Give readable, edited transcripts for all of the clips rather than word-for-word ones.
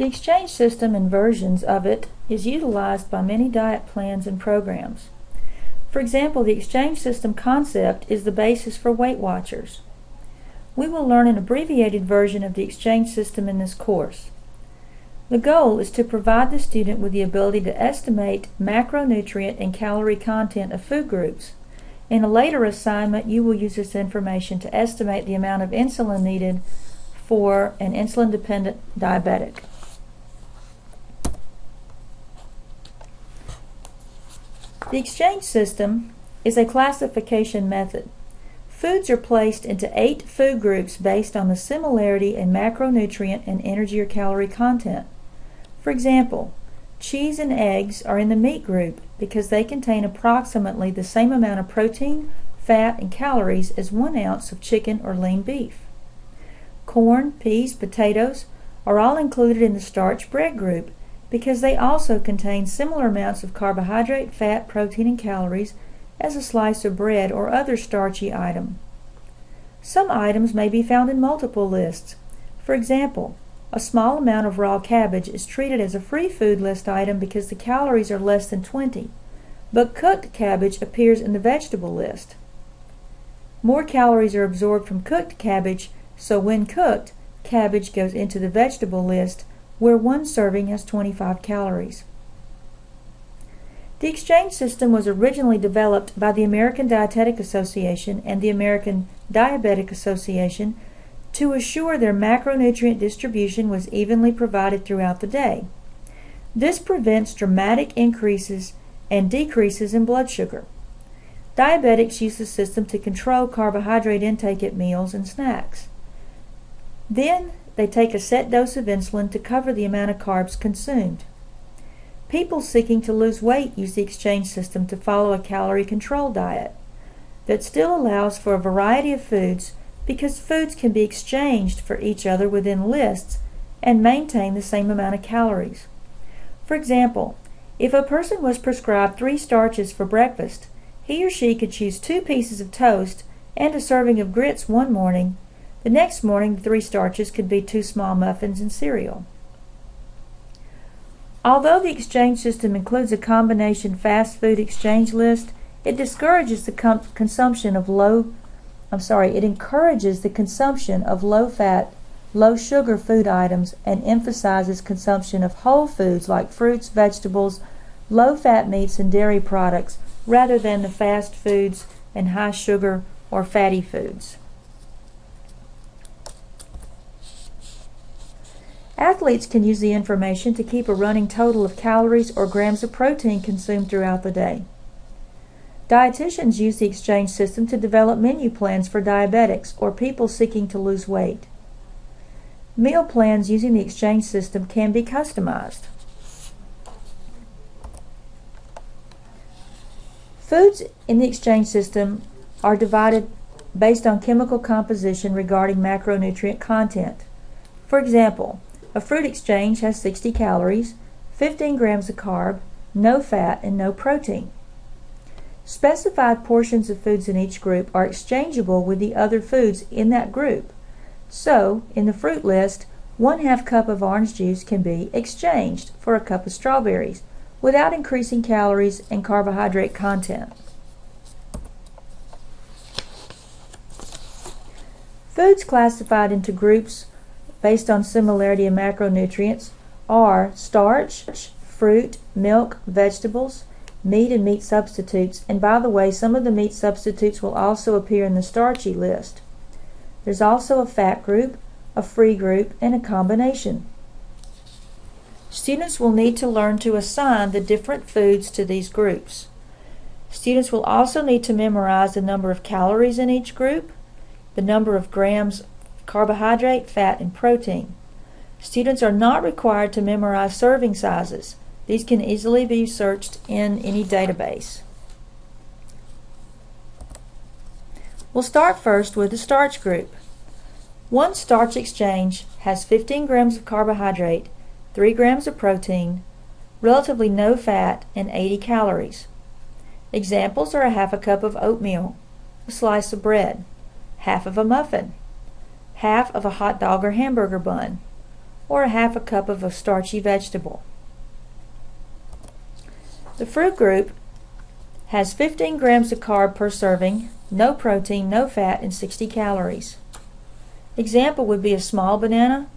The exchange system and versions of it is utilized by many diet plans and programs. For example, the exchange system concept is the basis for Weight Watchers. We will learn an abbreviated version of the exchange system in this course. The goal is to provide the student with the ability to estimate macronutrient and calorie content of food groups. In a later assignment, you will use this information to estimate the amount of insulin needed for an insulin-dependent diabetic. The exchange system is a classification method. Foods are placed into 8 food groups based on the similarity in macronutrient and energy or calorie content. For example, cheese and eggs are in the meat group because they contain approximately the same amount of protein, fat, and calories as 1 ounce of chicken or lean beef. Corn, peas, potatoes are all included in the starch bread group because they also contain similar amounts of carbohydrate, fat, protein, and calories as a slice of bread or other starchy item. Some items may be found in multiple lists. For example, a small amount of raw cabbage is treated as a free food list item because the calories are less than 20, but cooked cabbage appears in the vegetable list. More calories are absorbed from cooked cabbage, so when cooked, cabbage goes into the vegetable list, where 1 serving has 25 calories. The exchange system was originally developed by the American Dietetic Association and the American Diabetic Association to assure their macronutrient distribution was evenly provided throughout the day. This prevents dramatic increases and decreases in blood sugar. Diabetics use the system to control carbohydrate intake at meals and snacks. Then they take a set dose of insulin to cover the amount of carbs consumed. People seeking to lose weight use the exchange system to follow a calorie control diet that still allows for a variety of foods because foods can be exchanged for each other within lists and maintain the same amount of calories. For example, if a person was prescribed 3 starches for breakfast, he or she could choose 2 pieces of toast and a serving of grits one morning. The next morning, the 3 starches could be 2 small muffins and cereal. Although the exchange system includes a combination fast food exchange list, it discourages the consumption of low-fat, low-sugar food items and emphasizes consumption of whole foods like fruits, vegetables, low-fat meats, and dairy products rather than the fast foods and high-sugar or fatty foods. Athletes can use the information to keep a running total of calories or grams of protein consumed throughout the day. Dietitians use the exchange system to develop menu plans for diabetics or people seeking to lose weight. Meal plans using the exchange system can be customized. Foods in the exchange system are divided based on chemical composition regarding macronutrient content. For example, a fruit exchange has 60 calories, 15 grams of carb, no fat, and no protein. Specified portions of foods in each group are exchangeable with the other foods in that group. So, in the fruit list, 1/2 cup of orange juice can be exchanged for a cup of strawberries without increasing calories and carbohydrate content. Foods classified into groups based on similarity in macronutrients are starch, fruit, milk, vegetables, meat and meat substitutes, and by the way, some of the meat substitutes will also appear in the starchy list. There's also a fat group, a free group, and a combination. Students will need to learn to assign the different foods to these groups. Students will also need to memorize the number of calories in each group, the number of grams carbohydrate, fat, and protein. Students are not required to memorize serving sizes. These can easily be searched in any database. We'll start first with the starch group. One starch exchange has 15 grams of carbohydrate, 3 grams of protein, relatively no fat, and 80 calories. Examples are 1/2 cup of oatmeal, a slice of bread, half of a muffin, half of a hot dog or hamburger bun, or a half a cup of a starchy vegetable. The fruit group has 15 grams of carb per serving, no protein, no fat, and 60 calories. Example would be a small banana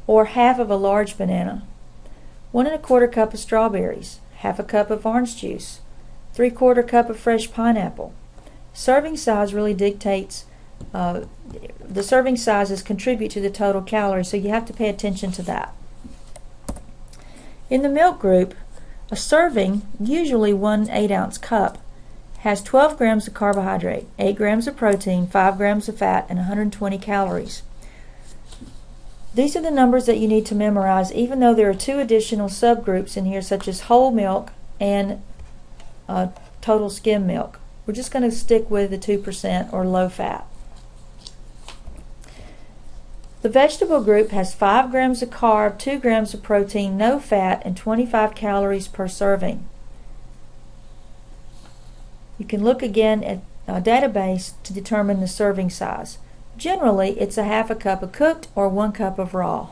or half of a large banana, 1 1/4 cup of strawberries, half a cup of orange juice, 3/4 cup of fresh pineapple. Serving size really dictates, the serving sizes contribute to the total calories, so you have to pay attention to that. In the milk group, a serving, usually 1 8-ounce cup, has 12 grams of carbohydrate, 8 grams of protein, 5 grams of fat, and 120 calories. These are the numbers that you need to memorize, even though there are 2 additional subgroups in here, such as whole milk and total skim milk. We're just going to stick with the 2% or low fat. The vegetable group has 5 grams of carb, 2 grams of protein, no fat, and 25 calories per serving. You can look again at a database to determine the serving size. Generally, it's a half a cup of cooked or 1 cup of raw.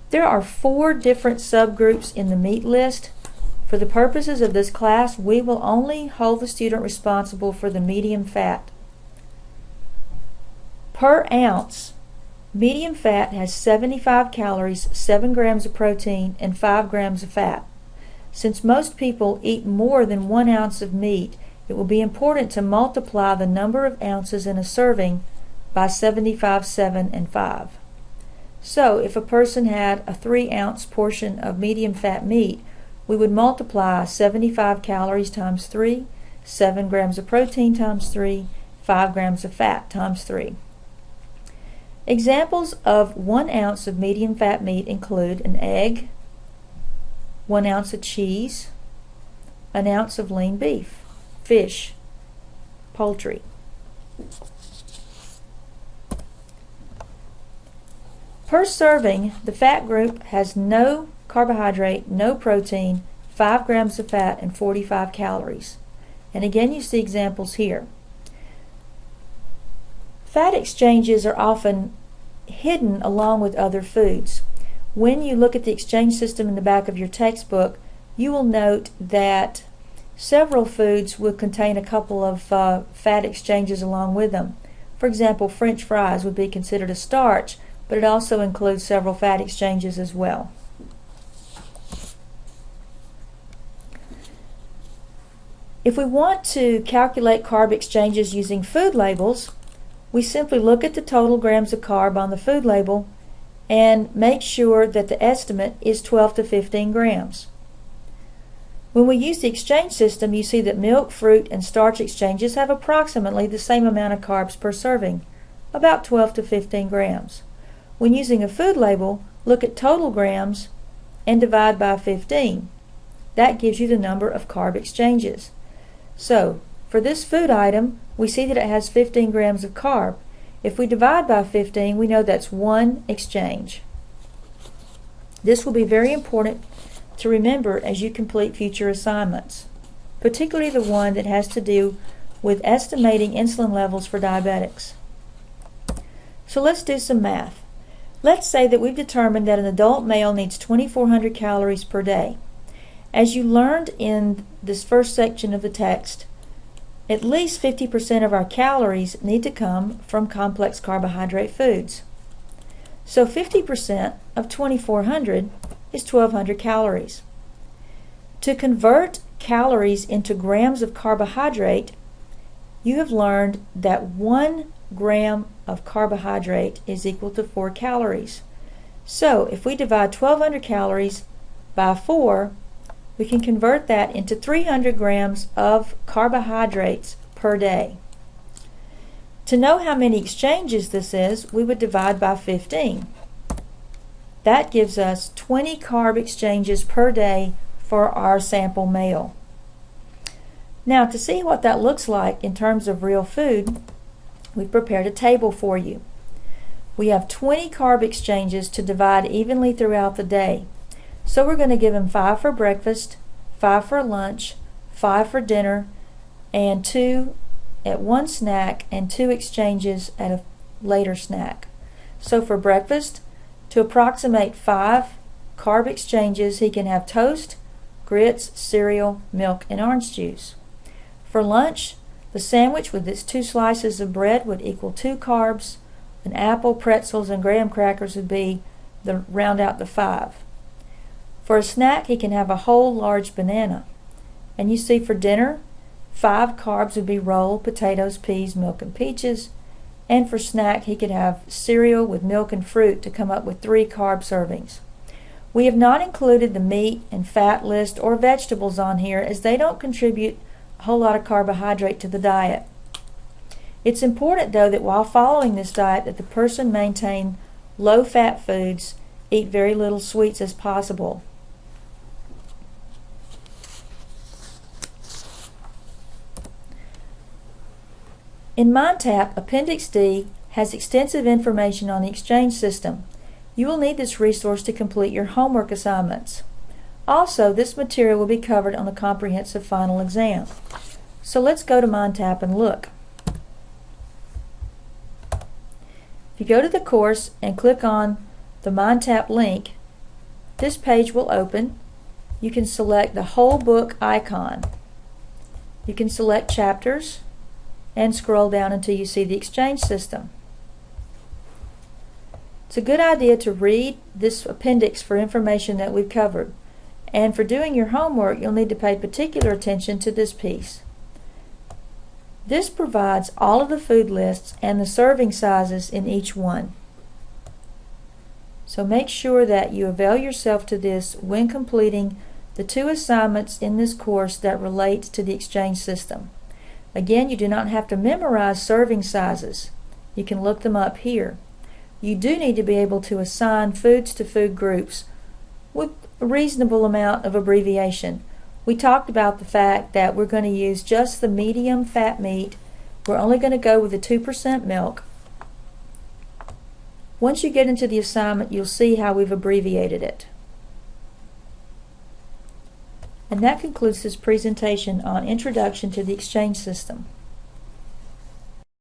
There are 4 different subgroups in the meat list. For the purposes of this class, we will only hold the student responsible for the medium fat. Per ounce, medium fat has 75 calories, 7 grams of protein, and 5 grams of fat. Since most people eat more than 1 ounce of meat, it will be important to multiply the number of ounces in a serving by 75, 7, and 5. So, if a person had a 3-ounce portion of medium fat meat, we would multiply 75 calories times 3, 7 grams of protein times 3, 5 grams of fat times 3. Examples of 1 ounce of medium fat meat include an egg, 1 ounce of cheese, an ounce of lean beef, fish, poultry. Per serving, the fat group has no carbohydrate, no protein, 5 grams of fat, and 45 calories. And again, you see examples here. Fat exchanges are often hidden along with other foods. When you look at the exchange system in the back of your textbook, you will note that several foods will contain a couple of fat exchanges along with them. For example, French fries would be considered a starch, but it also includes several fat exchanges as well. If we want to calculate carb exchanges using food labels, we simply look at the total grams of carb on the food label and make sure that the estimate is 12 to 15 grams. When we use the exchange system, you see that milk, fruit, and starch exchanges have approximately the same amount of carbs per serving, about 12 to 15 grams. When using a food label, look at total grams and divide by 15. That gives you the number of carb exchanges. So, for this food item, we see that it has 15 grams of carb. If we divide by 15, we know that's 1 exchange. This will be very important to remember as you complete future assignments, particularly the one that has to do with estimating insulin levels for diabetics. So let's do some math. Let's say that we've determined that an adult male needs 2,400 calories per day. As you learned in this first section of the text, at least 50% of our calories need to come from complex carbohydrate foods. So 50% of 2,400 is 1,200 calories. To convert calories into grams of carbohydrate, you have learned that 1 gram of carbohydrate is equal to 4 calories. So if we divide 1,200 calories by 4, we can convert that into 300 grams of carbohydrates per day. To know how many exchanges this is, we would divide by 15. That gives us 20 carb exchanges per day for our sample male. Now, to see what that looks like in terms of real food, we've prepared a table for you. We have 20 carb exchanges to divide evenly throughout the day. So we're going to give him 5 for breakfast, 5 for lunch, 5 for dinner, and 2 at one snack, and 2 exchanges at later snack. So for breakfast, to approximate 5 carb exchanges, he can have toast, grits, cereal, milk, and orange juice. For lunch, the sandwich with its 2 slices of bread would equal 2 carbs. An apple, pretzels, and graham crackers would be round out the 5. For a snack, he can have a whole large banana. And you see for dinner, 5 carbs would be roll, potatoes, peas, milk, and peaches. And for snack, he could have cereal with milk and fruit to come up with 3 carb servings. We have not included the meat and fat list or vegetables on here, as they don't contribute a whole lot of carbohydrate to the diet. It's important, though, that while following this diet, that the person maintain low-fat foods, eat very little sweets as possible. In MindTap, Appendix D has extensive information on the exchange system. You will need this resource to complete your homework assignments. Also, this material will be covered on the comprehensive final exam. So let's go to MindTap and look. If you go to the course and click on the MindTap link, this page will open. You can select the whole book icon. You can select chapters and scroll down until you see the exchange system. It's a good idea to read this appendix for information that we've covered. And for doing your homework, you'll need to pay particular attention to this piece. This provides all of the food lists and the serving sizes in each one. So make sure that you avail yourself to this when completing the 2 assignments in this course that relate to the exchange system. Again, you do not have to memorize serving sizes. You can look them up here. You do need to be able to assign foods to food groups with a reasonable amount of abbreviation. We talked about the fact that we're going to use just the medium fat meat. We're only going to go with the 2% milk. Once you get into the assignment, you'll see how we've abbreviated it. And that concludes this presentation on Introduction to the Exchange System.